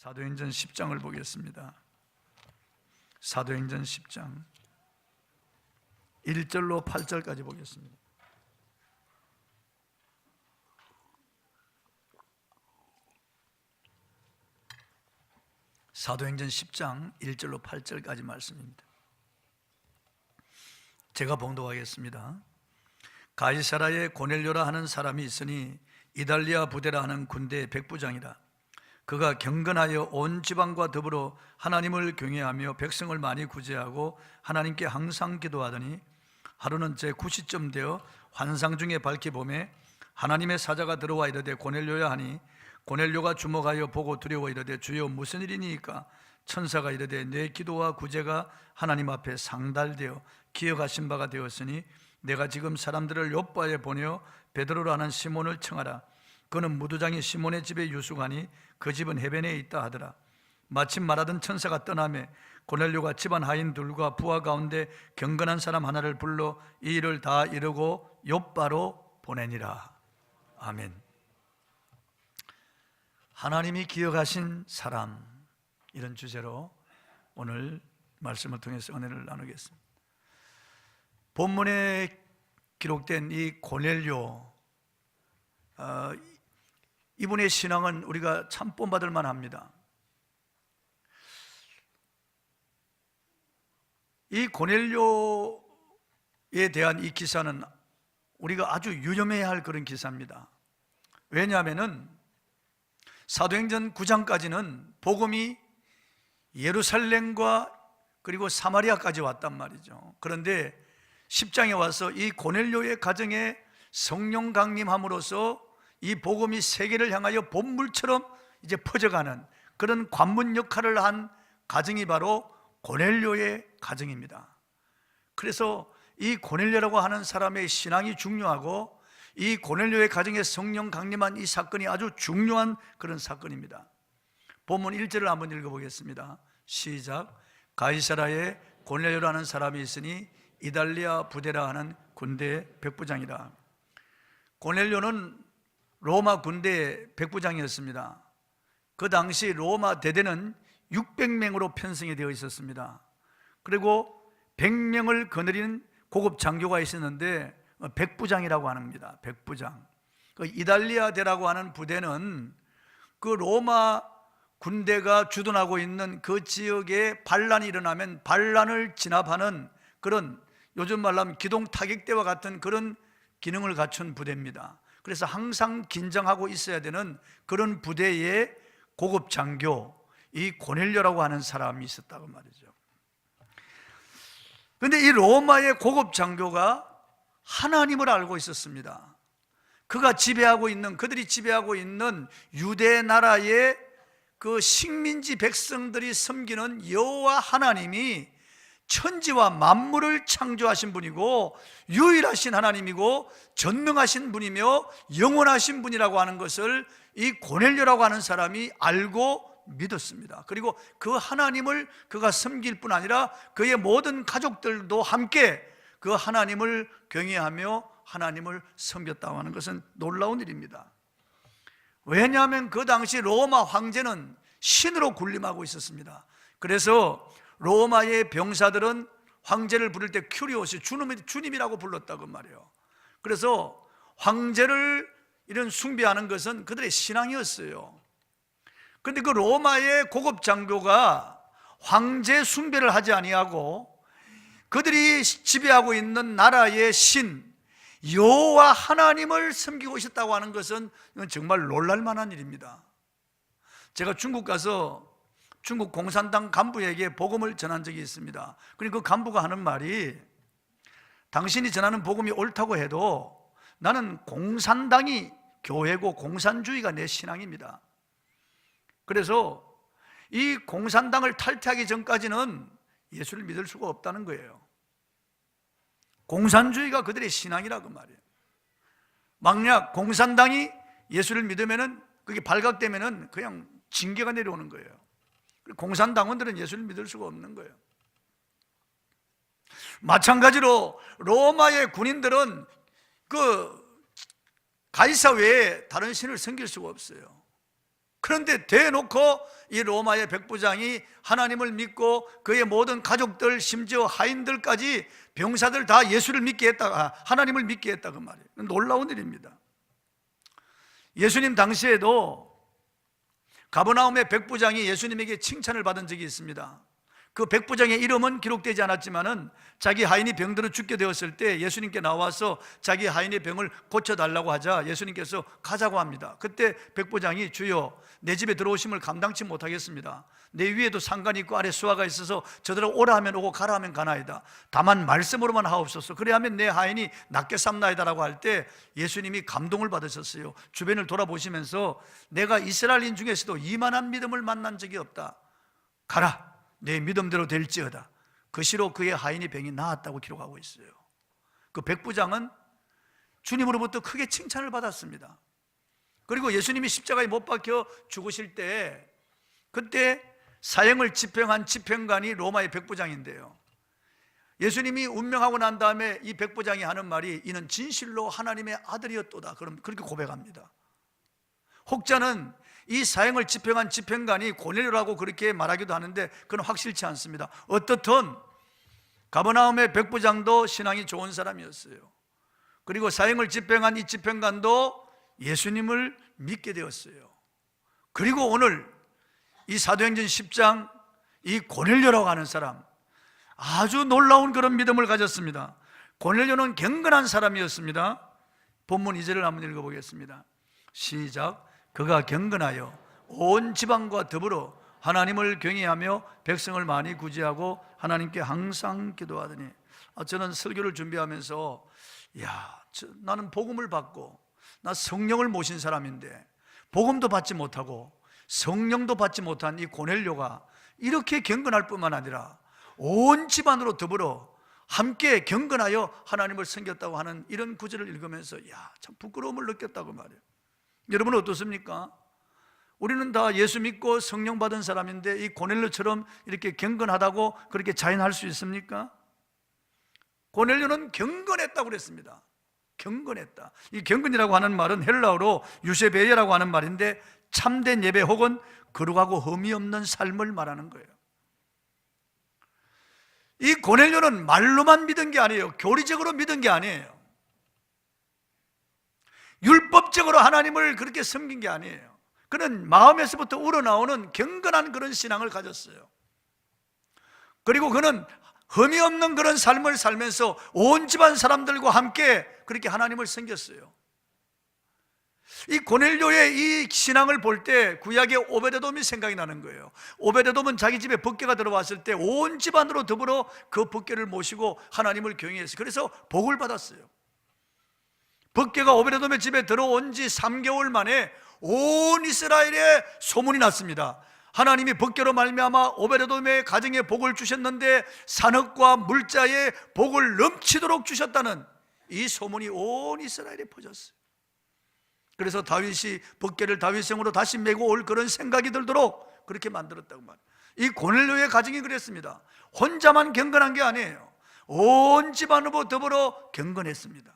사도행전 10장을 보겠습니다. 사도행전 10장 1절로 8절까지 보겠습니다. 사도행전 10장 1절로 8절까지 말씀입니다. 제가 봉독하겠습니다. 가이사라에 고넬료라 하는 사람이 있으니 이달리아 부대라 하는 군대의 백부장이라. 그가 경건하여 온 지방과 더불어 하나님을 경외하며 백성을 많이 구제하고 하나님께 항상 기도하더니 하루는 제 9시쯤 되어 환상 중에 밝히 보매 하나님의 사자가 들어와 이르되 고넬료야 하니 고넬료가 주목하여 보고 두려워 이르되 주여 무슨 일이니이까? 천사가 이르되 내 기도와 구제가 하나님 앞에 상달되어 기억하신 바가 되었으니 내가 지금 사람들을 요빠에 보내어 베드로라는 시몬을 청하라. 그는 무두장이 시몬의 집에 유숙하니 그 집은 해변에 있다 하더라. 마침 말하던 천사가 떠나매 고넬료가 집안 하인들과 부하 가운데 경건한 사람 하나를 불러 이 일을 다 이루고 요빠로 보내니라. 아멘. 하나님이 기억하신 사람, 이런 주제로 오늘 말씀을 통해서 은혜를 나누겠습니다. 본문에 기록된 이 고넬료, 이분의 신앙은 우리가 참 본받을 만합니다. 이 고넬료에 대한 이 기사는 우리가 아주 유념해야 할 그런 기사입니다. 왜냐하면 사도행전 9장까지는 복음이 예루살렘과 그리고 사마리아까지 왔단 말이죠. 그런데 10장에 와서 이 고넬료의 가정에 성령 강림함으로써 이 복음이 세계를 향하여 본물처럼 이제 퍼져가는 그런 관문 역할을 한 가정이 바로 고넬료의 가정입니다. 그래서 이 고넬료라고 하는 사람의 신앙이 중요하고 이 고넬료의 가정에 성령 강림한 이 사건이 아주 중요한 그런 사건입니다. 본문 1절을 한번 읽어보겠습니다. 시작. 가이사라에 고넬료라는 사람이 있으니 이달리아 부대라 하는 군대의 백부장이라. 고넬료는 로마 군대의 백부장이었습니다. 그 당시 로마 대대는 600명으로 편성이 되어 있었습니다. 그리고 100명을 거느리는 고급 장교가 있었는데 백부장이라고 합니다. 백부장. 그 이달리아대라고 하는 부대는 그 로마 군대가 주둔하고 있는 그 지역에 반란이 일어나면 반란을 진압하는 그런, 요즘 말로 하면 기동 타격대와 같은 그런 기능을 갖춘 부대입니다. 그래서 항상 긴장하고 있어야 되는 그런 부대의 고급 장교, 이 고넬료라고 하는 사람이 있었다고 말이죠. 그런데 이 로마의 고급 장교가 하나님을 알고 있었습니다. 그가 지배하고 있는, 그들이 지배하고 있는 유대 나라의 그 식민지 백성들이 섬기는 여호와 하나님이 천지와 만물을 창조하신 분이고 유일하신 하나님이고 전능하신 분이며 영원하신 분이라고 하는 것을 이 고넬료라고 하는 사람이 알고 믿었습니다. 그리고 그 하나님을 그가 섬길 뿐 아니라 그의 모든 가족들도 함께 그 하나님을 경외하며 하나님을 섬겼다고 하는 것은 놀라운 일입니다. 왜냐하면 그 당시 로마 황제는 신으로 군림하고 있었습니다. 그래서 로마의 병사들은 황제를 부를 때 큐리오스, 주님이라고 불렀다고 말이에요. 그래서 황제를 이런 숭배하는 것은 그들의 신앙이었어요. 그런데 그 로마의 고급 장교가 황제 숭배를 하지 아니하고 그들이 지배하고 있는 나라의 신 여호와 하나님을 섬기고 있었다고 하는 것은 정말 놀랄만한 일입니다. 제가 중국 가서 중국 공산당 간부에게 복음을 전한 적이 있습니다. 그리고 그 간부가 하는 말이, 당신이 전하는 복음이 옳다고 해도 나는 공산당이 교회고 공산주의가 내 신앙입니다. 그래서 이 공산당을 탈퇴하기 전까지는 예수를 믿을 수가 없다는 거예요. 공산주의가 그들의 신앙이라고 말이에요. 만약 공산당이 예수를 믿으면은, 그게 발각되면은 그냥 징계가 내려오는 거예요. 공산당원들은 예수를 믿을 수가 없는 거예요. 마찬가지로 로마의 군인들은 그 가이사 외에 다른 신을 섬길 수가 없어요. 그런데 대놓고 이 로마의 백부장이 하나님을 믿고 그의 모든 가족들, 심지어 하인들까지, 병사들 다 예수를 믿게 했다, 하나님을 믿게 했다, 그 말이에요. 놀라운 일입니다. 예수님 당시에도 가버나움의 백부장이 예수님에게 칭찬을 받은 적이 있습니다. 그 백부장의 이름은 기록되지 않았지만은 자기 하인이 병들어 죽게 되었을 때 예수님께 나와서 자기 하인의 병을 고쳐달라고 하자 예수님께서 가자고 합니다. 그때 백부장이 주여, 내 집에 들어오심을 감당치 못하겠습니다. 내 위에도 상관이 있고 아래 수하가 있어서 저들을 오라 하면 오고 가라 하면 가나이다. 다만 말씀으로만 하옵소서. 그래야면 내 하인이 낫게 삼나이다라고 할 때 예수님이 감동을 받으셨어요. 주변을 돌아보시면서 내가 이스라엘인 중에서도 이만한 믿음을 만난 적이 없다. 가라, 내 믿음대로 될지어다. 그 시로 그의 하인의 병이 나았다고 기록하고 있어요. 그 백부장은 주님으로부터 크게 칭찬을 받았습니다. 그리고 예수님이 십자가에 못 박혀 죽으실 때, 그때 사형을 집행한 집행관이 로마의 백부장인데요, 예수님이 운명하고 난 다음에 이 백부장이 하는 말이 이는 진실로 하나님의 아들이었도다, 그렇게 고백합니다. 혹자는 이 사형을 집행한 집행관이 고넬료라고 그렇게 말하기도 하는데 그건 확실치 않습니다. 어떻든 가버나움의 백부장도 신앙이 좋은 사람이었어요. 그리고 사형을 집행한 이 집행관도 예수님을 믿게 되었어요. 그리고 오늘 이 사도행전 10장 이 고넬료라고 하는 사람, 아주 놀라운 그런 믿음을 가졌습니다. 고넬료는 경건한 사람이었습니다. 본문 2절을 한번 읽어보겠습니다. 시작. 그가 경건하여 온 지방과 더불어 하나님을 경외하며 백성을 많이 구제하고 하나님께 항상 기도하더니. 저는 설교를 준비하면서 나는 복음을 받고 나 성령을 모신 사람인데 복음도 받지 못하고 성령도 받지 못한 이 고넬료가 이렇게 경건할 뿐만 아니라 온 집안으로 더불어 함께 경건하여 하나님을 섬겼다고 하는 이런 구절을 읽으면서 참 부끄러움을 느꼈다고 말이에요. 여러분은 어떻습니까? 우리는 다 예수 믿고 성령 받은 사람인데 이 고넬료처럼 이렇게 경건하다고 그렇게 자인할 수 있습니까? 고넬료는 경건했다고 그랬습니다. 경건했다. 이 경건이라고 하는 말은 헬라어로 유세베이라고 하는 말인데 참된 예배 혹은 거룩하고 흠이 없는 삶을 말하는 거예요. 이 고넬료는 말로만 믿은 게 아니에요. 교리적으로 믿은 게 아니에요. 율법적으로 하나님을 그렇게 섬긴 게 아니에요. 그는 마음에서부터 우러나오는 경건한 그런 신앙을 가졌어요. 그리고 그는 흠이 없는 그런 삶을 살면서 온 집안 사람들과 함께 그렇게 하나님을 섬겼어요. 이 고넬료의 이 신앙을 볼 때 구약의 오베데돔이 생각이 나는 거예요. 오베데돔은 자기 집에 법궤가 들어왔을 때 온 집안으로 더불어 그 법궤를 모시고 하나님을 경외했어요. 그래서 복을 받았어요. 법궤가 오베데돔의 집에 들어온 지 3개월 만에 온 이스라엘에 소문이 났습니다. 하나님이 법궤로 말미암아 오베데돔의 가정에 복을 주셨는데 산업과 물자에 복을 넘치도록 주셨다는 이 소문이 온 이스라엘에 퍼졌어요. 그래서 다윗이 법궤를 다윗성으로 다시 메고 올 그런 생각이 들도록 그렇게 만들었다고 말해요. 이 고넬료의 가정이 그랬습니다. 혼자만 경건한 게 아니에요. 온 집안으로 더불어 경건했습니다.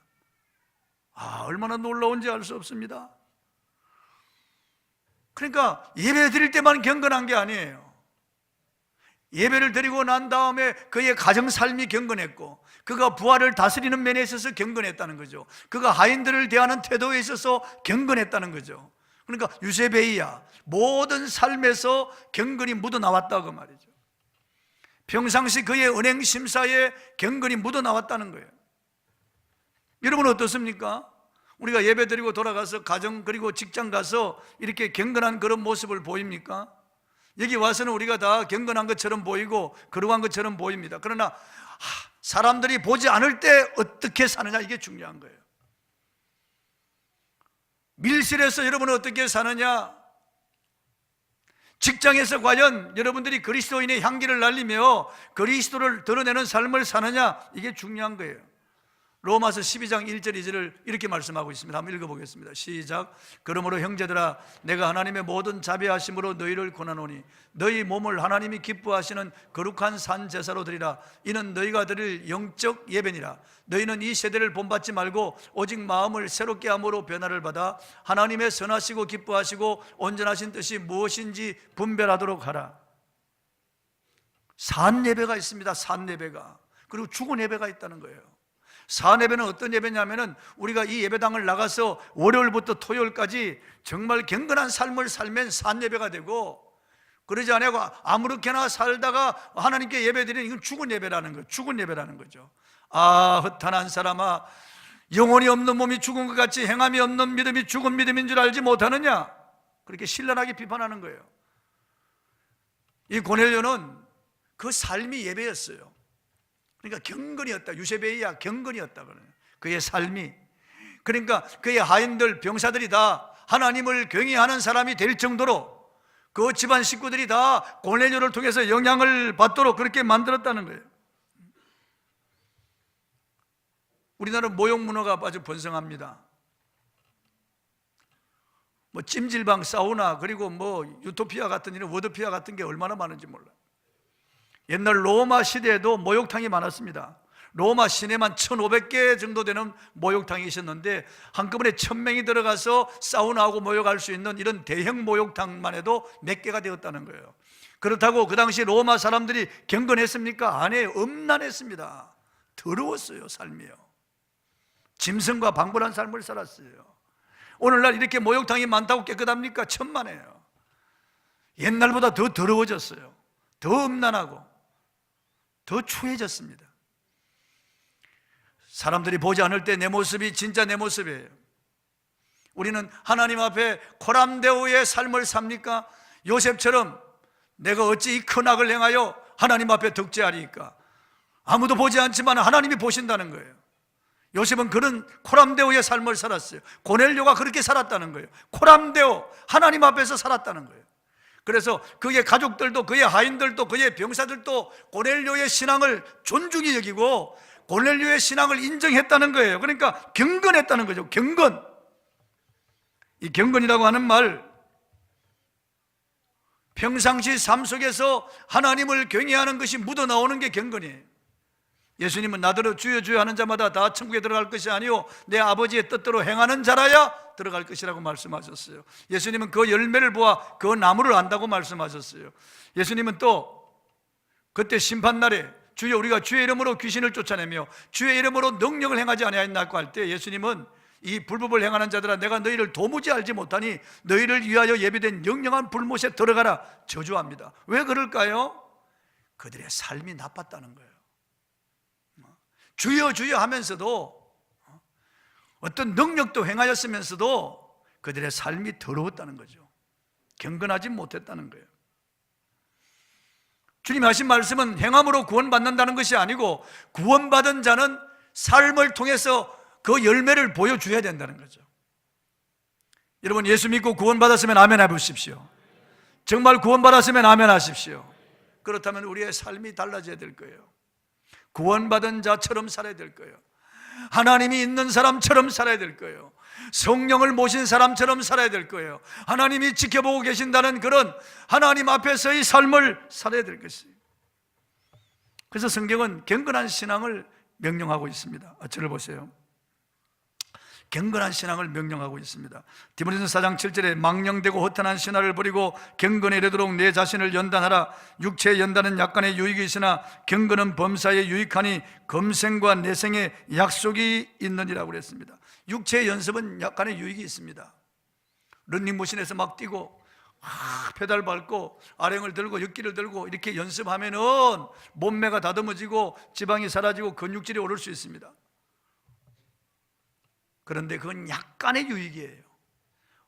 얼마나 놀라운지 알 수 없습니다. 그러니까 예배 드릴 때만 경건한 게 아니에요. 예배를 드리고 난 다음에 그의 가정 삶이 경건했고, 그가 부하를 다스리는 면에 있어서 경건했다는 거죠. 그가 하인들을 대하는 태도에 있어서 경건했다는 거죠. 그러니까 유세베이야, 모든 삶에서 경건이 묻어나왔다고 말이죠. 평상시 그의 은행 심사에 경건이 묻어나왔다는 거예요. 여러분 어떻습니까? 우리가 예배 드리고 돌아가서 가정 그리고 직장 가서 이렇게 경건한 그런 모습을 보입니까? 여기 와서는 우리가 다 경건한 것처럼 보이고 거룩한 것처럼 보입니다. 그러나 사람들이 보지 않을 때 어떻게 사느냐, 이게 중요한 거예요. 밀실에서 여러분은 어떻게 사느냐, 직장에서 과연 여러분들이 그리스도인의 향기를 날리며 그리스도를 드러내는 삶을 사느냐, 이게 중요한 거예요. 로마서 12장 1절 2절을 이렇게 말씀하고 있습니다. 한번 읽어보겠습니다. 시작. 그러므로 형제들아, 내가 하나님의 모든 자비하심으로 너희를 권하노니 너희 몸을 하나님이 기뻐하시는 거룩한 산 제사로 드리라. 이는 너희가 드릴 영적 예배니라. 너희는 이 세대를 본받지 말고 오직 마음을 새롭게 함으로 변화를 받아 하나님의 선하시고 기뻐하시고 온전하신 뜻이 무엇인지 분별하도록 하라. 산 예배가 있습니다. 산 예배가. 그리고 죽은 예배가 있다는 거예요. 산 예배는 어떤 예배냐면은 우리가 이 예배당을 나가서 월요일부터 토요일까지 정말 경건한 삶을 살면 산 예배가 되고, 그러지 않고 아무렇게나 살다가 하나님께 예배드리는 이건 죽은 예배라는 거예요. 죽은 예배라는 거죠. 아, 허탄한 사람아, 영혼이 없는 몸이 죽은 것 같이 행함이 없는 믿음이 죽은 믿음인 줄 알지 못하느냐? 그렇게 신랄하게 비판하는 거예요. 이 고넬료는 그 삶이 예배였어요. 그러니까 경건이었다. 유세베이야 경건이었다. 그의 삶이. 그러니까 그의 하인들, 병사들이 다 하나님을 경외하는 사람이 될 정도로 그 집안 식구들이 다 고넬료를 통해서 영향을 받도록 그렇게 만들었다는 거예요. 우리나라 모욕 문화가 아주 번성합니다. 뭐 찜질방, 사우나, 그리고 뭐 유토피아 같은 이런 워드피아 같은 게 얼마나 많은지 몰라요. 옛날 로마 시대에도 목욕탕이 많았습니다. 로마 시내만 1500개 정도 되는 목욕탕이 있었는데 한꺼번에 1000명이 들어가서 사우나하고 목욕할 수 있는 이런 대형 목욕탕만 해도 몇 개가 되었다는 거예요. 그렇다고 그 당시 로마 사람들이 경건했습니까? 아니에요. 음란했습니다. 더러웠어요. 삶이요. 짐승과 방불한 삶을 살았어요. 오늘날 이렇게 목욕탕이 많다고 깨끗합니까? 천만에요. 옛날보다 더 더러워졌어요. 더 음란하고 더 추해졌습니다. 사람들이 보지 않을 때 내 모습이 진짜 내 모습이에요. 우리는 하나님 앞에 코람데오의 삶을 삽니까? 요셉처럼 내가 어찌 이 큰 악을 행하여 하나님 앞에 덕죄하리까? 아무도 보지 않지만 하나님이 보신다는 거예요. 요셉은 그런 코람데오의 삶을 살았어요. 고넬료가 그렇게 살았다는 거예요. 코람데오, 하나님 앞에서 살았다는 거예요. 그래서 그의 가족들도, 그의 하인들도, 그의 병사들도 고넬료의 신앙을 존중히 여기고 고넬료의 신앙을 인정했다는 거예요. 그러니까 경건했다는 거죠. 경건. 이 경건이라고 하는 말, 평상시 삶 속에서 하나님을 경외하는 것이 묻어나오는 게 경건이에요. 예수님은 나더러 주여 주여 하는 자마다 다 천국에 들어갈 것이 아니요 내 아버지의 뜻대로 행하는 자라야 들어갈 것이라고 말씀하셨어요. 예수님은 그 열매를 보아 그 나무를 안다고 말씀하셨어요. 예수님은 또 그때 심판날에 주여 우리가 주의 이름으로 귀신을 쫓아내며 주의 이름으로 능력을 행하지 아니하였나고 할 때 예수님은 이 불법을 행하는 자들아 내가 너희를 도무지 알지 못하니 너희를 위하여 예비된 영영한 불못에 들어가라 저주합니다. 왜 그럴까요? 그들의 삶이 나빴다는 거예요. 주여 주여 하면서도 어떤 능력도 행하였으면서도 그들의 삶이 더러웠다는 거죠. 경건하지 못했다는 거예요. 주님이 하신 말씀은 행함으로 구원받는다는 것이 아니고 구원받은 자는 삶을 통해서 그 열매를 보여줘야 된다는 거죠. 여러분 예수 믿고 구원받았으면 아멘 해보십시오. 정말 구원받았으면 아멘 하십시오. 그렇다면 우리의 삶이 달라져야 될 거예요. 구원받은 자처럼 살아야 될 거예요. 하나님이 있는 사람처럼 살아야 될 거예요. 성령을 모신 사람처럼 살아야 될 거예요. 하나님이 지켜보고 계신다는 그런 하나님 앞에서의 삶을 살아야 될 것이에요. 그래서 성경은 경건한 신앙을 명령하고 있습니다. 저를 보세요. 경건한 신앙을 명령하고 있습니다. 디모데전서 4장 7절에 망령되고 허탄한 신화를 버리고 경건에 이르도록 내 자신을 연단하라. 육체의 연단은 약간의 유익이 있으나 경건은 범사에 유익하니 검생과 내생에 약속이 있느니라고 그랬습니다. 육체의 연습은 약간의 유익이 있습니다. 런닝머신에서 막 뛰고 페달 밟고 아령을 들고 역기를 들고 이렇게 연습하면은 몸매가 다듬어지고 지방이 사라지고 근육질이 오를 수 있습니다. 그런데 그건 약간의 유익이에요.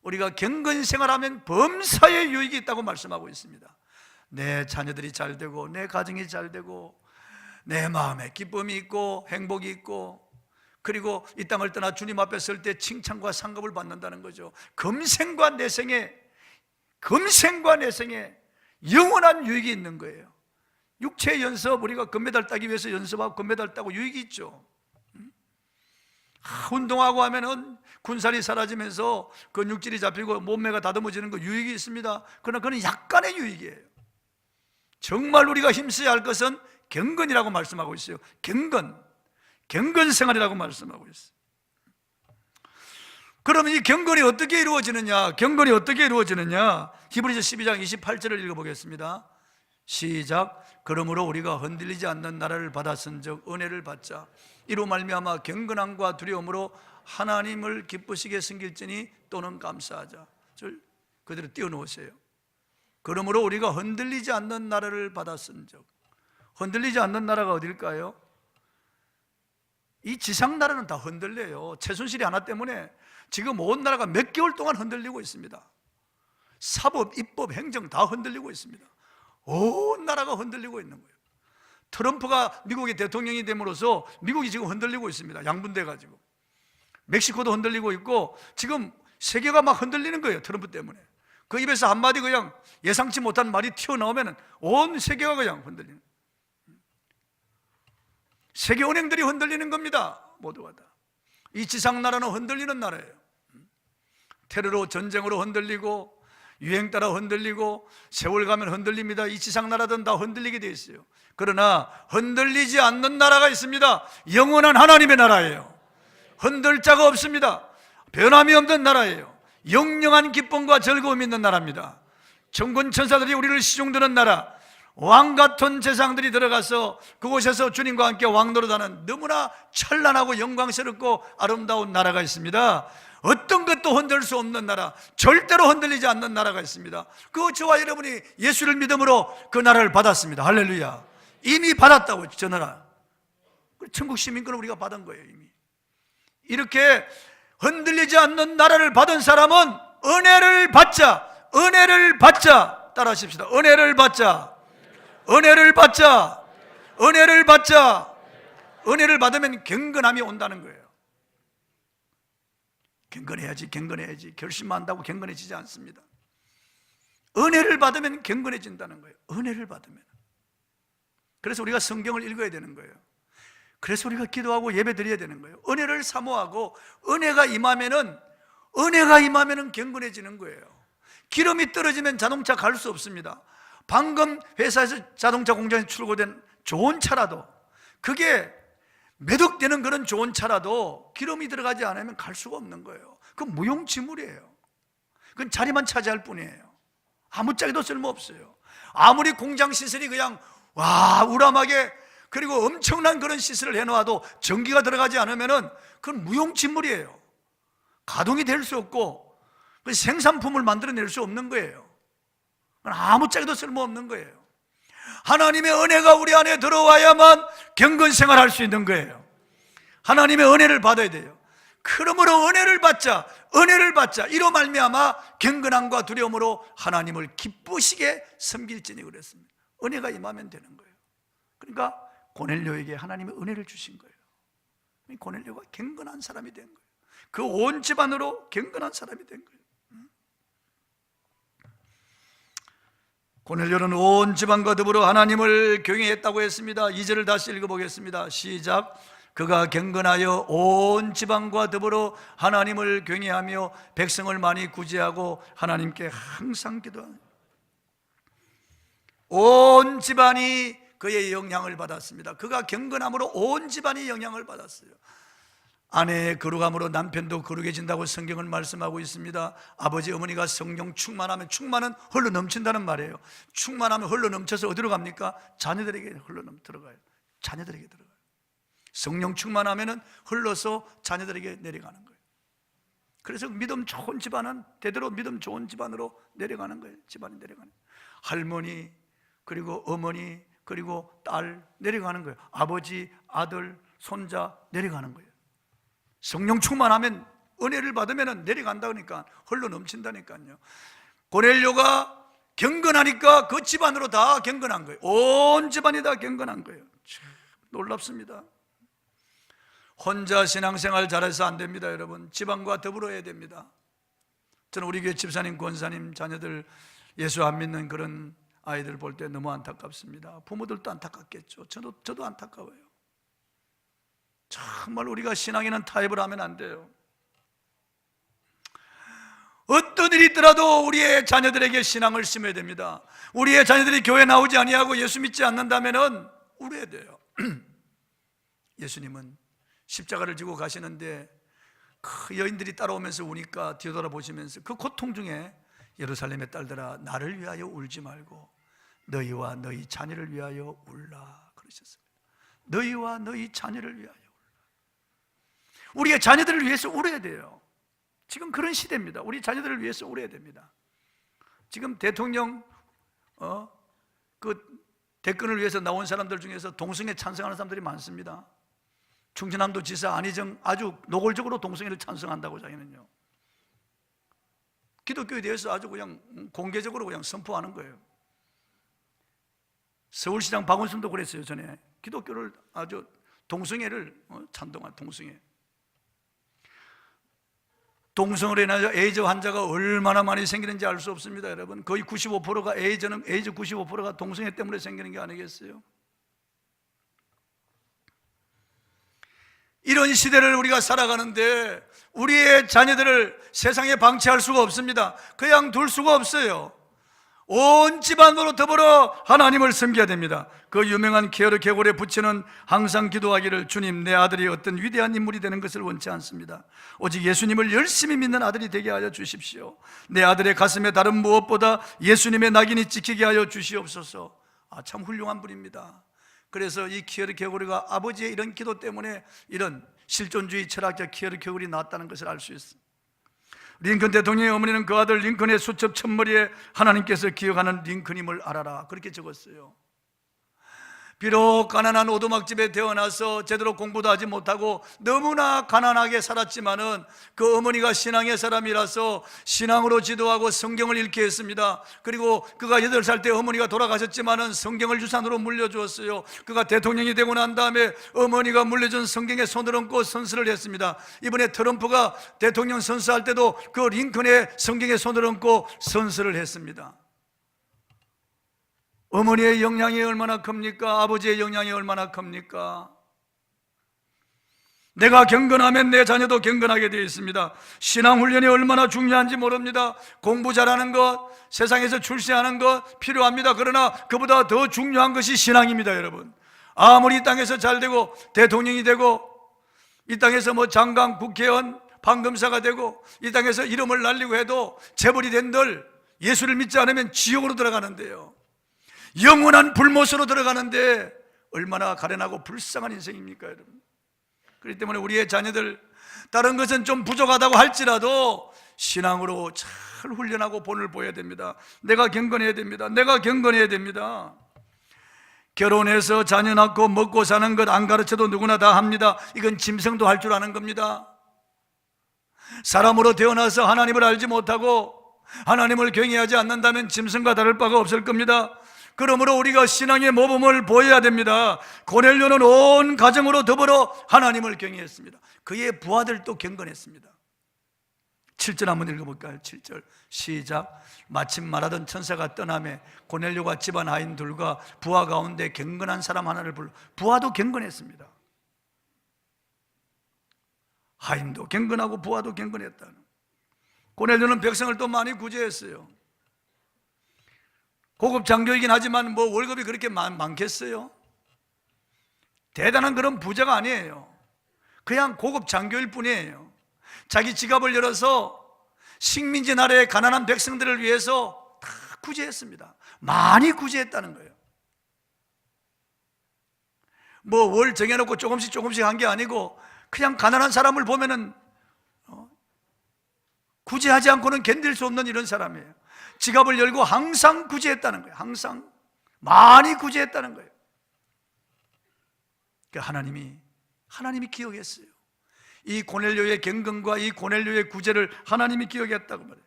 우리가 경건 생활하면 범사의 유익이 있다고 말씀하고 있습니다. 내 자녀들이 잘 되고 내 가정이 잘 되고 내 마음에 기쁨이 있고 행복이 있고 그리고 이 땅을 떠나 주님 앞에 설 때 칭찬과 상급을 받는다는 거죠. 금생과 내생에 영원한 유익이 있는 거예요. 육체 연습, 우리가 금메달 따기 위해서 연습하고 금메달 따고 유익이 있죠. 운동하고 하면은 군살이 사라지면서 근육질이 잡히고 몸매가 다듬어지는 거 유익이 있습니다. 그러나 그건 약간의 유익이에요. 정말 우리가 힘써야 할 것은 경건이라고 말씀하고 있어요. 경건 생활이라고 말씀하고 있어요. 그러면 이 경건이 어떻게 이루어지느냐? 경건이 어떻게 이루어지느냐? 히브리서 12장 28절을 읽어보겠습니다. 시작. 그러므로 우리가 흔들리지 않는 나라를 받았은즉 은혜를 받자. 이로 말미암아 경건함과 두려움으로 하나님을 기쁘시게 섬길지니 또는 감사하자. 절 그대로 띄워놓으세요. 그러므로 우리가 흔들리지 않는 나라를 받았은즉. 흔들리지 않는 나라가 어딜까요? 이 지상 나라는 다 흔들려요. 최순실이 하나 때문에 지금 온 나라가 몇 개월 동안 흔들리고 있습니다. 사법, 입법, 행정 다 흔들리고 있습니다. 온 나라가 흔들리고 있는 거예요. 트럼프가 미국의 대통령이 됨으로써 미국이 지금 흔들리고 있습니다. 양분돼 가지고 멕시코도 흔들리고 있고 지금 세계가 막 흔들리는 거예요. 트럼프 때문에. 그 입에서 한마디 그냥 예상치 못한 말이 튀어나오면 온 세계가 그냥 흔들리는, 세계 은행들이 흔들리는 겁니다. 모두가 다. 이 지상 나라는 흔들리는 나라예요. 테러로, 전쟁으로 흔들리고 유행 따라 흔들리고 세월 가면 흔들립니다. 이 지상 나라들은 다 흔들리게 되어 있어요. 그러나 흔들리지 않는 나라가 있습니다. 영원한 하나님의 나라예요. 흔들 자가 없습니다. 변함이 없는 나라예요. 영영한 기쁨과 즐거움이 있는 나라입니다. 천군 천사들이 우리를 시중드는 나라, 왕같은 제상들이 들어가서 그곳에서 주님과 함께 왕노릇하는 너무나 찬란하고 영광스럽고 아름다운 나라가 있습니다. 어떤 것도 흔들 수 없는 나라, 절대로 흔들리지 않는 나라가 있습니다. 그 저와 여러분이 예수를 믿음으로 그 나라를 받았습니다. 할렐루야. 이미 받았다고. 저 나라 천국 시민권을 우리가 받은 거예요. 이미. 이렇게 흔들리지 않는 나라를 받은 사람은 은혜를 받자. 은혜를 받자. 따라 하십시다. 은혜를 받자. 은혜를 받자. 은혜를 받자. 은혜를 받으면 경건함이 온다는 거예요. 경건해야지, 경건해야지. 결심만 한다고 경건해지지 않습니다. 은혜를 받으면 경건해진다는 거예요. 은혜를 받으면. 그래서 우리가 성경을 읽어야 되는 거예요. 그래서 우리가 기도하고 예배 드려야 되는 거예요. 은혜를 사모하고 은혜가 임하면은 경건해지는 거예요. 기름이 떨어지면 자동차 갈 수 없습니다. 방금 회사에서 자동차 공장에 출고된 좋은 차라도, 그게 매덕되는 그런 좋은 차라도 기름이 들어가지 않으면 갈 수가 없는 거예요. 그건 무용지물이에요. 그건 자리만 차지할 뿐이에요. 아무짝에도 쓸모없어요. 아무리 공장 시설이 그냥 우람하게, 그리고 엄청난 그런 시설을 해놓아도 전기가 들어가지 않으면 그건 무용지물이에요. 가동이 될 수 없고 생산품을 만들어낼 수 없는 거예요. 그건 아무짝에도 쓸모없는 거예요. 하나님의 은혜가 우리 안에 들어와야만 경건 생활할 수 있는 거예요. 하나님의 은혜를 받아야 돼요. 그러므로 은혜를 받자. 은혜를 받자. 이로 말미암아 경건함과 두려움으로 하나님을 기쁘시게 섬길지니 그랬습니다. 은혜가 임하면 되는 거예요. 그러니까 고넬료에게 하나님의 은혜를 주신 거예요. 고넬료가 경건한 사람이 된 거예요. 그 온 집안으로 경건한 사람이 된 거예요. 고넬료는 온 집안과 더불어 하나님을 경외했다고 했습니다. 2절을 다시 읽어보겠습니다. 시작. 그가 경건하여 온 집안과 더불어 하나님을 경외하며 백성을 많이 구제하고 하나님께 항상 기도하는, 온 집안이 그의 영향을 받았습니다. 그가 경건함으로 온 집안이 영향을 받았어요. 아내의 거룩함으로 남편도 거룩해진다고 성경은 말씀하고 있습니다. 아버지 어머니가 성령 충만하면, 충만은 흘러 넘친다는 말이에요. 충만하면 흘러 넘쳐서 어디로 갑니까? 자녀들에게 들어가요. 자녀들에게 들어가요. 성령 충만하면 흘러서 자녀들에게 내려가는 거예요. 그래서 믿음 좋은 집안은 대대로 믿음 좋은 집안으로 내려가는 거예요. 집안이 내려가는 거예요. 할머니, 그리고 어머니, 그리고 딸 내려가는 거예요. 아버지, 아들, 손자 내려가는 거예요. 성령 충만하면, 은혜를 받으면 내려간다 그러니까, 흘러 넘친다니까요. 고넬료가 경건하니까 그 집안으로 다 경건한 거예요. 온 집안이 다 경건한 거예요. 참 놀랍습니다. 혼자 신앙생활 잘해서 안 됩니다. 여러분, 집안과 더불어 해야 됩니다. 저는 우리 교회 집사님, 권사님 자녀들 예수 안 믿는 그런 아이들 볼 때 너무 안타깝습니다. 부모들도 안타깝겠죠. 저도 안타까워요. 정말 우리가 신앙에는 타협을 하면 안 돼요. 어떤 일이 있더라도 우리의 자녀들에게 신앙을 심어야 됩니다. 우리의 자녀들이 교회 나오지 아니하고 예수 믿지 않는다면은 울어야 돼요. 예수님은 십자가를 지고 가시는데 그 여인들이 따라오면서 우니까 뒤돌아보시면서 그 고통 중에 예루살렘의 딸들아, 나를 위하여 울지 말고 너희와 너희 자녀를 위하여 울라 그러셨습니다. 너희와 너희 자녀를 위하여 울라. 우리의 자녀들을 위해서 울어야 돼요. 지금 그런 시대입니다. 우리 자녀들을 위해서 울어야 됩니다. 지금 대통령 그 대권을 위해서 나온 사람들 중에서 동성애 찬성하는 사람들이 많습니다. 충청남도 지사 안희정 아주 노골적으로 동성애를 찬성한다고 자기는요. 기독교에 대해서 아주 그냥 공개적으로 그냥 선포하는 거예요. 서울시장 박원순도 그랬어요. 전에 기독교를 아주 동성애를 찬동한 동성애. 동성으로 인하여 에이즈 환자가 얼마나 많이 생기는지 알 수 없습니다. 여러분, 거의 95%가 에이즈 95%가 동성애 때문에 생기는 게 아니겠어요? 이런 시대를 우리가 살아가는데 우리의 자녀들을 세상에 방치할 수가 없습니다. 그냥 둘 수가 없어요. 온 집안으로 더불어 하나님을 섬겨야 됩니다. 그 유명한 케어르 계골의 부처는 항상 기도하기를, 주님, 내 아들이 어떤 위대한 인물이 되는 것을 원치 않습니다. 오직 예수님을 열심히 믿는 아들이 되게 하여 주십시오. 내 아들의 가슴에 다른 무엇보다 예수님의 낙인이 찍히게 하여 주시옵소서. 참 훌륭한 분입니다. 그래서 이 케어르 계골이가 아버지의 이런 기도 때문에 이런 실존주의 철학자 케어르 계골이 나왔다는 것을 알 수 있습니다. 링컨 대통령의 어머니는 그 아들 링컨의 수첩 첫머리에 하나님께서 기억하는 링컨임을 알아라, 그렇게 적었어요. 비록 가난한 오두막집에 태어나서 제대로 공부도 하지 못하고 너무나 가난하게 살았지만은 그 어머니가 신앙의 사람이라서 신앙으로 지도하고 성경을 읽게 했습니다. 그리고 그가 8살 때 어머니가 돌아가셨지만은 성경을 유산으로 물려주었어요. 그가 대통령이 되고 난 다음에 어머니가 물려준 성경에 손을 얹고 선서를 했습니다. 이번에 트럼프가 대통령 선서할 때도 그 링컨의 성경에 손을 얹고 선서를 했습니다. 어머니의 영향이 얼마나 큽니까? 아버지의 영향이 얼마나 큽니까? 내가 경건하면 내 자녀도 경건하게 되어 있습니다. 신앙훈련이 얼마나 중요한지 모릅니다. 공부 잘하는 것, 세상에서 출세하는 것 필요합니다. 그러나 그보다 더 중요한 것이 신앙입니다. 여러분, 아무리 이 땅에서 잘 되고 대통령이 되고 이 땅에서 장관, 국회의원, 판검사가 되고 이 땅에서 이름을 날리고 해도 재벌이 된들 예수를 믿지 않으면 지옥으로 들어가는데요, 영원한 불못으로 들어가는데 얼마나 가련하고 불쌍한 인생입니까, 여러분? 그렇기 때문에 우리의 자녀들, 다른 것은 좀 부족하다고 할지라도 신앙으로 잘 훈련하고 본을 보여야 됩니다. 내가 경건해야 됩니다. 내가 경건해야 됩니다. 결혼해서 자녀 낳고 먹고 사는 것 안 가르쳐도 누구나 다 합니다. 이건 짐승도 할 줄 아는 겁니다. 사람으로 태어나서 하나님을 알지 못하고 하나님을 경외하지 않는다면 짐승과 다를 바가 없을 겁니다. 그러므로 우리가 신앙의 모범을 보여야 됩니다. 고넬료는 온 가정으로 더불어 하나님을 경외했습니다. 그의 부하들도 경건했습니다. 7절 한번 읽어볼까요? 7절 시작. 마침 말하던 천사가 떠나매 고넬료가 집안 하인 둘과 부하 가운데 경건한 사람 하나를 불러. 부하도 경건했습니다. 하인도 경건하고 부하도 경건했다는. 고넬료는 백성을 또 많이 구제했어요. 고급 장교이긴 하지만 월급이 그렇게 많겠어요? 대단한 그런 부자가 아니에요. 그냥 고급 장교일 뿐이에요. 자기 지갑을 열어서 식민지 나라의 가난한 백성들을 위해서 다 구제했습니다. 많이 구제했다는 거예요. 월 정해놓고 조금씩 한 게 아니고 그냥 가난한 사람을 보면은 구제하지 않고는 견딜 수 없는 이런 사람이에요. 지갑을 열고 항상 구제했다는 거예요. 항상 많이 구제했다는 거예요. 그러니까 하나님이 기억했어요. 이 고넬료의 경건과 이 고넬료의 구제를 하나님이 기억했다고 말해요.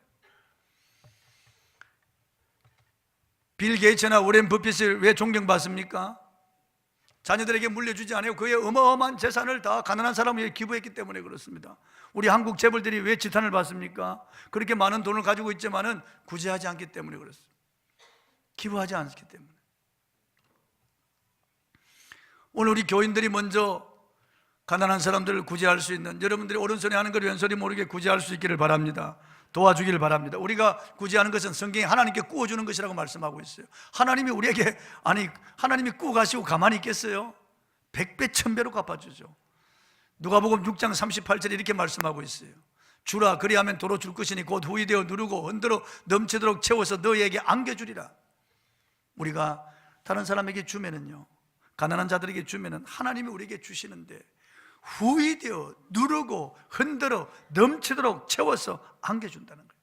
빌 게이츠나 워렌 버핏을 왜 존경받습니까? 자녀들에게 물려주지 않아요. 그의 어마어마한 재산을 다 가난한 사람을 위해 기부했기 때문에 그렇습니다. 우리 한국 재벌들이 왜 지탄을 받습니까? 그렇게 많은 돈을 가지고 있지만은 구제하지 않기 때문에 그렇습니다. 기부하지 않기 때문에. 오늘 우리 교인들이 먼저 가난한 사람들을 구제할 수 있는, 여러분들이 오른손에 하는 걸 왼손이 모르게 구제할 수 있기를 바랍니다. 도와주기를 바랍니다. 우리가 구제하는 것은 성경이 하나님께 구워주는 것이라고 말씀하고 있어요. 하나님이 우리에게, 하나님이 구워 가시고 가만히 있겠어요? 100배 1000배로 갚아주죠. 누가복음 6장 38절에 이렇게 말씀하고 있어요. 주라, 그리하면 도로 줄 것이니 곧 후이 되어 누르고 흔들어 넘치도록 채워서 너희에게 안겨주리라. 우리가 다른 사람에게 주면은요, 가난한 자들에게 주면은 하나님이 우리에게 주시는데 후이 되어 누르고 흔들어 넘치도록 채워서 안겨준다는 거예요.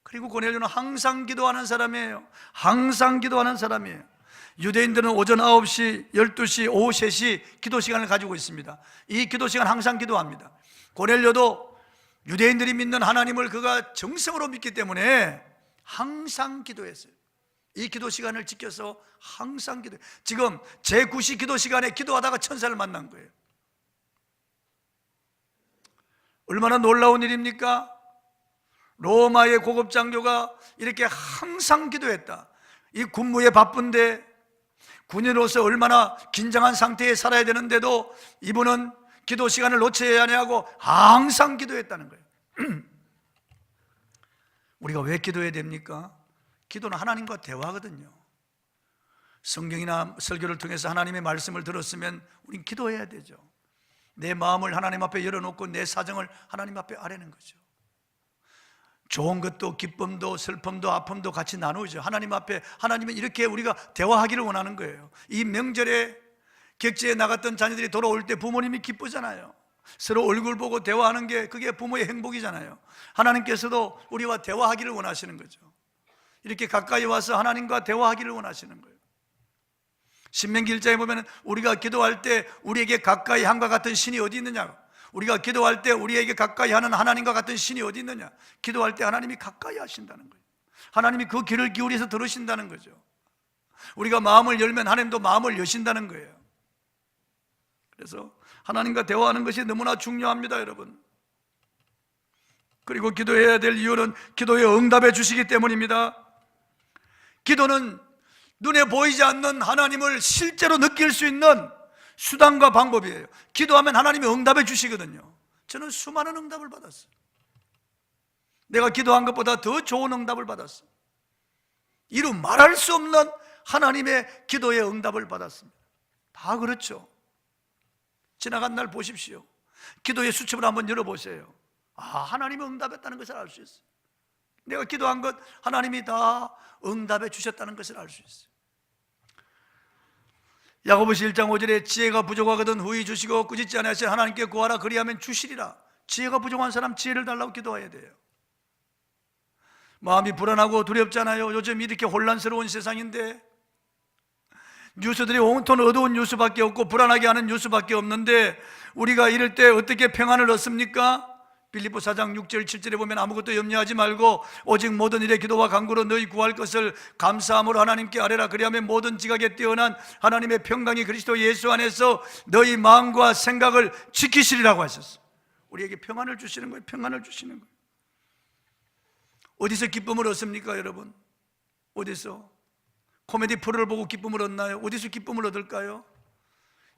그리고 고넬료는 항상 기도하는 사람이에요. 항상 기도하는 사람이에요. 유대인들은 오전 9시, 12시, 오후 3시 기도 시간을 가지고 있습니다. 이 기도 시간 항상 기도합니다. 고넬료도 유대인들이 믿는 하나님을 그가 정성으로 믿기 때문에 항상 기도했어요. 이 기도 시간을 지켜서 항상 기도해요. 지금 제9시 기도 시간에 기도하다가 천사를 만난 거예요. 얼마나 놀라운 일입니까? 로마의 고급 장교가 이렇게 항상 기도했다. 이 군무에 바쁜데, 군인으로서 얼마나 긴장한 상태에 살아야 되는데도 이분은 기도 시간을 놓쳐야 하냐고 항상 기도했다는 거예요. 우리가 왜 기도해야 됩니까? 기도는 하나님과 대화거든요. 성경이나 설교를 통해서 하나님의 말씀을 들었으면 우린 기도해야 되죠. 내 마음을 하나님 앞에 열어놓고 내 사정을 하나님 앞에 아뢰는 거죠. 좋은 것도 기쁨도 슬픔도 아픔도 같이 나누죠. 하나님 앞에, 하나님은 이렇게 우리가 대화하기를 원하는 거예요. 이 명절에 객지에 나갔던 자녀들이 돌아올 때 부모님이 기쁘잖아요. 서로 얼굴 보고 대화하는 게 그게 부모의 행복이잖아요. 하나님께서도 우리와 대화하기를 원하시는 거죠. 이렇게 가까이 와서 하나님과 대화하기를 원하시는 거예요. 신명기 1장에 보면 우리가 기도할 때 우리에게 가까이 함과 같은 신이 어디 있느냐, 우리가 기도할 때 우리에게 가까이 하는 하나님과 같은 신이 어디 있느냐, 기도할 때 하나님이 가까이 하신다는 거예요. 하나님이 그 귀를 기울여서 들으신다는 거죠. 우리가 마음을 열면 하나님도 마음을 여신다는 거예요. 그래서 하나님과 대화하는 것이 너무나 중요합니다, 여러분. 그리고 기도해야 될 이유는 기도에 응답해 주시기 때문입니다. 기도는 눈에 보이지 않는 하나님을 실제로 느낄 수 있는 수단과 방법이에요. 기도하면 하나님이 응답해 주시거든요. 저는 수많은 응답을 받았어요. 내가 기도한 것보다 더 좋은 응답을 받았어요. 이루 말할 수 없는 하나님의 기도의 응답을 받았습니다. 다 그렇죠. 지나간 날 보십시오. 기도의 수첩을 한번 열어보세요. 하나님이 응답했다는 것을 알 수 있어요. 내가 기도한 것 하나님이 다 응답해 주셨다는 것을 알 수 있어요. 야고보서 1장 5절에 지혜가 부족하거든 후히 주시고 꾸짖지 아니하시는 하나님께 구하라 그리하면 주시리라. 지혜가 부족한 사람 지혜를 달라고 기도해야 돼요. 마음이 불안하고 두렵잖아요. 요즘 이렇게 혼란스러운 세상인데 뉴스들이 온통 어두운 뉴스밖에 없고 불안하게 하는 뉴스밖에 없는데 우리가 이럴 때 어떻게 평안을 얻습니까? 빌립보 4장 6절 7절에 보면 아무것도 염려하지 말고 오직 모든 일에 기도와 간구로 너희 구할 것을 감사함으로 하나님께 아뢰라. 그리하면 모든 지각에 뛰어난 하나님의 평강이 그리스도 예수 안에서 너희 마음과 생각을 지키시리라고 하셨어요. 우리에게 평안을 주시는 거예요. 평안을 주시는 거예요. 어디서 기쁨을 얻습니까, 여러분? 어디서? 코미디 프로를 보고 기쁨을 얻나요? 어디서 기쁨을 얻을까요?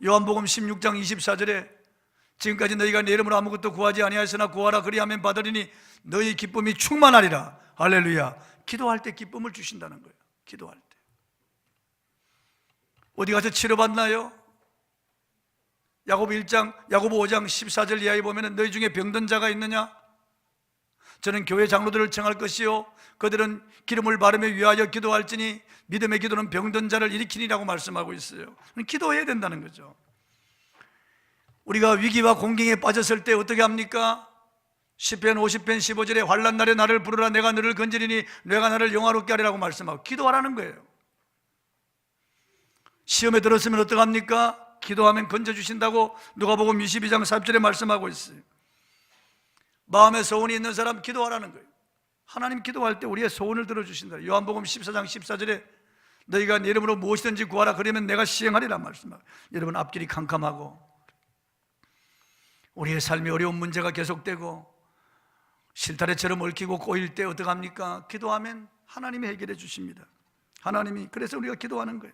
요한복음 16장 24절에 지금까지 너희가 내 이름으로 아무것도 구하지 아니하였으나 구하라 그리하면 받으리니 너희 기쁨이 충만하리라. 할렐루야. 기도할 때 기쁨을 주신다는 거예요. 기도할 때. 어디 가서 치료받나요? 야고보 5장 14절 이하에 보면 너희 중에 병든 자가 있느냐? 저는 교회 장로들을 청할 것이요 그들은 기름을 바르며 위하여 기도할지니 믿음의 기도는 병든 자를 일으키니라고 말씀하고 있어요. 기도해야 된다는 거죠. 우리가 위기와 공경에 빠졌을 때 어떻게 합니까? 시편 50편 15절에 환난 날에 나를 부르라 내가 너를 건지리니 내가 나를 영화롭게 하리라고 말씀하고 기도하라는 거예요. 시험에 들었으면 어떡합니까? 기도하면 건져주신다고 누가복음 22장 4절에 말씀하고 있어요. 마음에 소원이 있는 사람 기도하라는 거예요. 하나님 기도할 때 우리의 소원을 들어주신다. 요한복음 14장 14절에 너희가 내 이름으로 무엇이든지 구하라 그러면 내가 시행하리라 말씀하고. 여러분 앞길이 캄캄하고 우리의 삶이 어려운 문제가 계속되고 실타래처럼 얽히고 꼬일 때 어떡합니까? 기도하면 하나님이 해결해 주십니다. 하나님이. 그래서 우리가 기도하는 거예요.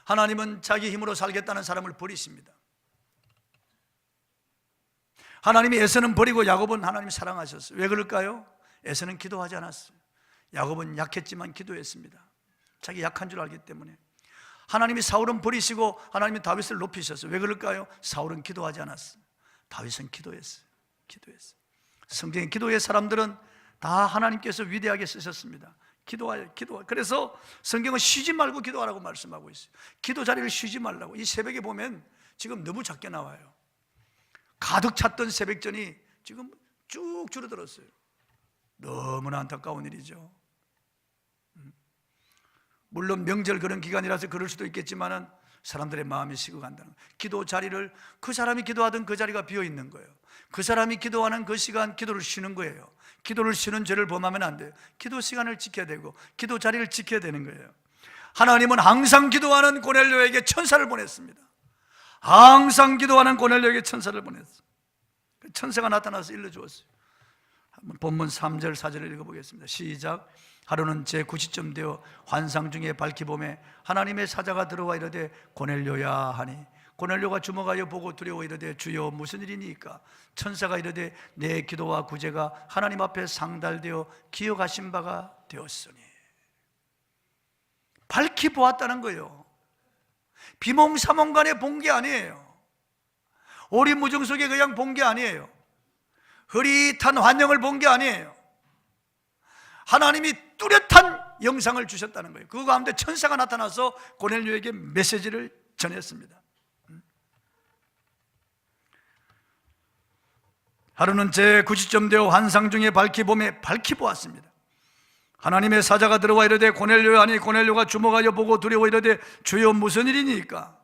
하나님은 자기 힘으로 살겠다는 사람을 버리십니다. 하나님이 에서는 버리고 야곱은 하나님이 사랑하셨어요. 왜 그럴까요? 에서는 기도하지 않았어요. 야곱은 약했지만 기도했습니다. 자기 약한 줄 알기 때문에. 하나님이 사울은 버리시고 하나님이 다윗을 높이셨어요. 왜 그럴까요? 사울은 기도하지 않았어요. 다윗은 기도했어요. 성경의 기도의 사람들은 다 하나님께서 위대하게 쓰셨습니다. 기도하여. 그래서 성경은 쉬지 말고 기도하라고 말씀하고 있어요. 기도 자리를 쉬지 말라고. 이 새벽에 보면 지금 너무 작게 나와요. 가득 찼던 새벽전이 지금 쭉 줄어들었어요. 너무나 안타까운 일이죠. 물론 명절 그런 기간이라서 그럴 수도 있겠지만은 사람들의 마음이 식어간다는 거예요. 기도 자리를, 그 사람이 기도하던 그 자리가 비어 있는 거예요. 그 사람이 기도하는 그 시간 기도를 쉬는 거예요. 기도를 쉬는 죄를 범하면 안 돼요. 기도 시간을 지켜야 되고 기도 자리를 지켜야 되는 거예요. 하나님은 항상 기도하는 고넬료에게 천사를 보냈습니다. 항상 기도하는 고넬료에게 천사를 보냈어요. 천사가 나타나서 일러주었어요. 한번 본문 3절 4절을 읽어보겠습니다. 시작. 하루는 제 9시쯤 되어 환상 중에 밝히 보매 하나님의 사자가 들어와 이르되 고넬료야 하니 고넬료가 주목하여 보고 두려워 이르되 주여 무슨 일이니까? 천사가 이르되 내 기도와 구제가 하나님 앞에 상달되어 기억하신 바가 되었으니. 밝히 보았다는 거예요. 비몽사몽간에 본 게 아니에요. 오리무중 속에 그냥 본 게 아니에요. 흐릿한 환영을 본 게 아니에요. 하나님이 뚜렷한 영상을 주셨다는 거예요. 그 가운데 천사가 나타나서 고넬료에게 메시지를 전했습니다. 하루는 제 9시쯤 되어 환상 중에 밝히 보았습니다. 하나님의 사자가 들어와 이르되 고넬료야 하니 고넬료가 주목하여 보고 두려워 이르되 주여 무슨 일이니까?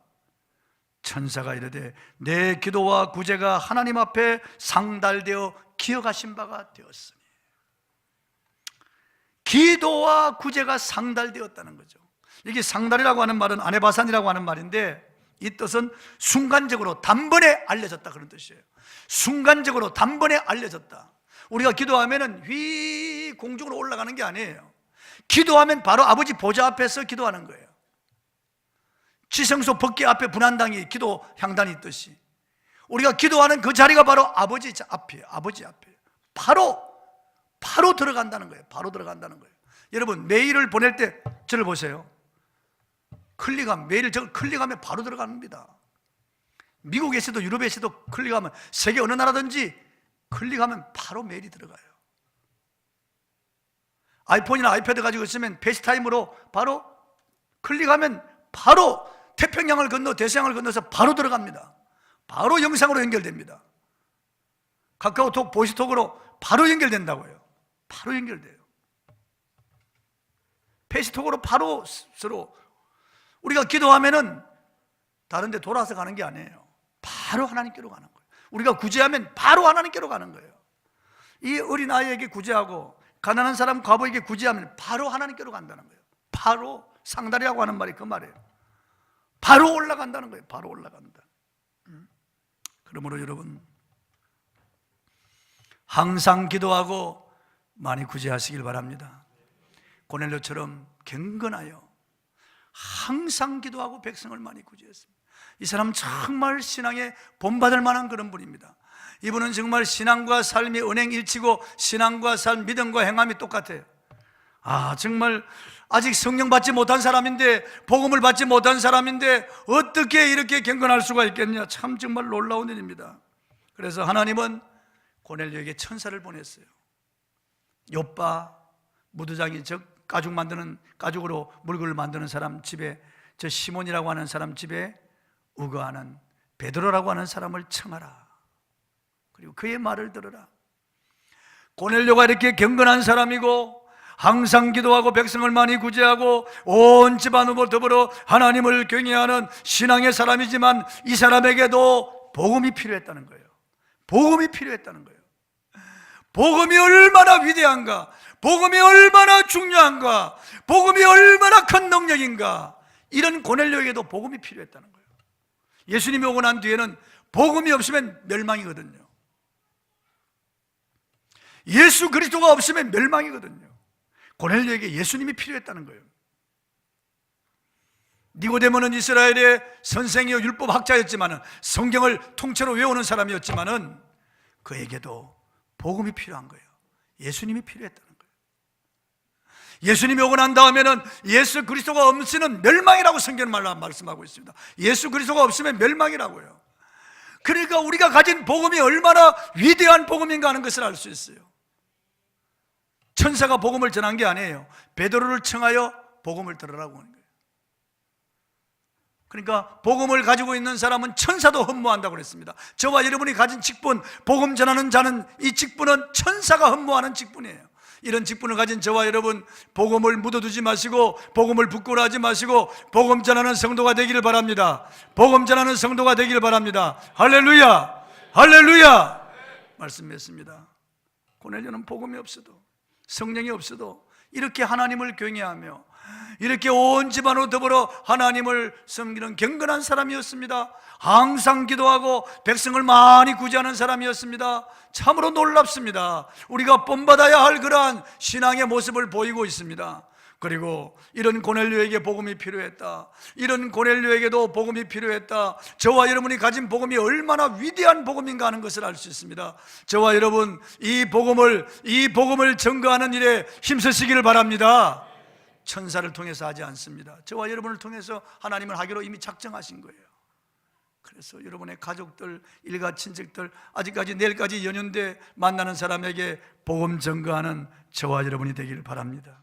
천사가 이르되 내 기도와 구제가 하나님 앞에 상달되어 기억하신 바가 되었으니. 기도와 구제가 상달되었다는 거죠. 이게 상달이라고 하는 말은 아네바산이라고 하는 말인데 이 뜻은 순간적으로 단번에 알려졌다 그런 뜻이에요. 순간적으로 단번에 알려졌다. 우리가 기도하면은 휘 공중으로 올라가는 게 아니에요. 기도하면 바로 아버지 보좌 앞에서 기도하는 거예요. 지성소 법궤 앞에 분한당이 기도 향단이 있듯이 우리가 기도하는 그 자리가 바로 아버지 앞이에요. 아버지 앞에 바로 들어간다는 거예요. 바로 들어간다는 거예요. 여러분 메일을 보낼 때 저를 보세요. 메일을 저걸 클릭하면 바로 들어갑니다. 미국에서도 유럽에서도 클릭하면, 세계 어느 나라든지 클릭하면 바로 메일이 들어가요. 아이폰이나 아이패드 가지고 있으면 페이스타임으로 바로 클릭하면 바로 태평양을 건너 대서양을 건너서 바로 들어갑니다. 바로 영상으로 연결됩니다. 카카오톡, 보이스톡으로 바로 연결된다고요. 바로 연결돼요. 페이스톡으로 바로 서로. 우리가 기도하면은 다른 데 돌아서 가는 게 아니에요. 바로 하나님께로 가는 거예요. 우리가 구제하면 바로 하나님께로 가는 거예요. 이 어린아이에게 구제하고 가난한 사람 과부에게 구제하면 바로 하나님께로 간다는 거예요. 바로 상달이라고 하는 말이 그 말이에요. 바로 올라간다는 거예요. 바로 올라간다. 그러므로 여러분 항상 기도하고 많이 구제하시길 바랍니다. 고넬료처럼 경건하여 항상 기도하고 백성을 많이 구제했습니다. 이 사람 정말 신앙에 본받을 만한 그런 분입니다. 이분은 정말 신앙과 삶이 은행일치고 신앙과 삶, 믿음과 행함이 똑같아요. 정말 아직 성령 받지 못한 사람인데, 복음을 받지 못한 사람인데 어떻게 이렇게 경건할 수가 있겠냐. 참 정말 놀라운 일입니다. 그래서 하나님은 고넬료에게 천사를 보냈어요. 욥바 무두장이 즉 가죽으로 물건을 만드는 사람 집에, 저 시몬이라고 하는 사람 집에 우거하는 베드로라고 하는 사람을 청하라. 그리고 그의 말을 들으라. 고넬료가 이렇게 경건한 사람이고 항상 기도하고 백성을 많이 구제하고 온 집안으로 더불어 하나님을 경외하는 신앙의 사람이지만 이 사람에게도 복음이 필요했다는 거예요. 복음이 필요했다는 거예요. 복음이 얼마나 위대한가, 복음이 얼마나 중요한가, 복음이 얼마나 큰 능력인가. 이런 고넬료에게도 복음이 필요했다는 거예요. 예수님이 오고 난 뒤에는 복음이 없으면 멸망이거든요. 예수 그리스도가 없으면 멸망이거든요. 고넬료에게 예수님이 필요했다는 거예요. 니고데모는 이스라엘의 선생이요 율법학자였지만 성경을 통째로 외우는 사람이었지만 그에게도 복음이 필요한 거예요. 예수님이 필요했다는 거예요. 예수님이 오고 난 다음에는 예수 그리스도가 없으면 멸망이라고 성경은 말씀하고 있습니다. 예수 그리스도가 없으면 멸망이라고요. 그러니까 우리가 가진 복음이 얼마나 위대한 복음인가 하는 것을 알 수 있어요. 천사가 복음을 전한 게 아니에요. 베드로를 청하여 복음을 들으라고 하는 거예요. 그러니까 복음을 가지고 있는 사람은 천사도 흠모한다고 그랬습니다. 저와 여러분이 가진 직분, 복음 전하는 자는, 이 직분은 천사가 흠모하는 직분이에요. 이런 직분을 가진 저와 여러분, 복음을 묻어두지 마시고, 복음을 부끄러워하지 마시고, 복음 전하는 성도가 되기를 바랍니다. 복음 전하는 성도가 되기를 바랍니다. 할렐루야! 할렐루야! 말씀했습니다. 고넬료는 복음이 없어도, 성령이 없어도 이렇게 하나님을 경외하며 이렇게 온 집안으로 더불어 하나님을 섬기는 경건한 사람이었습니다. 항상 기도하고 백성을 많이 구제하는 사람이었습니다. 참으로 놀랍습니다. 우리가 본받아야 할 그러한 신앙의 모습을 보이고 있습니다. 그리고 이런 고넬료에게 복음이 필요했다. 이런 고넬료에게도 복음이 필요했다. 저와 여러분이 가진 복음이 얼마나 위대한 복음인가 하는 것을 알 수 있습니다. 저와 여러분, 이 복음을 증거하는 일에 힘쓰시기를 바랍니다. 천사를 통해서 하지 않습니다. 저와 여러분을 통해서 하나님을 하기로 이미 작정하신 거예요. 그래서 여러분의 가족들, 일가 친척들, 아직까지 내일까지 연연돼 만나는 사람에게 복음 증거하는 저와 여러분이 되기를 바랍니다.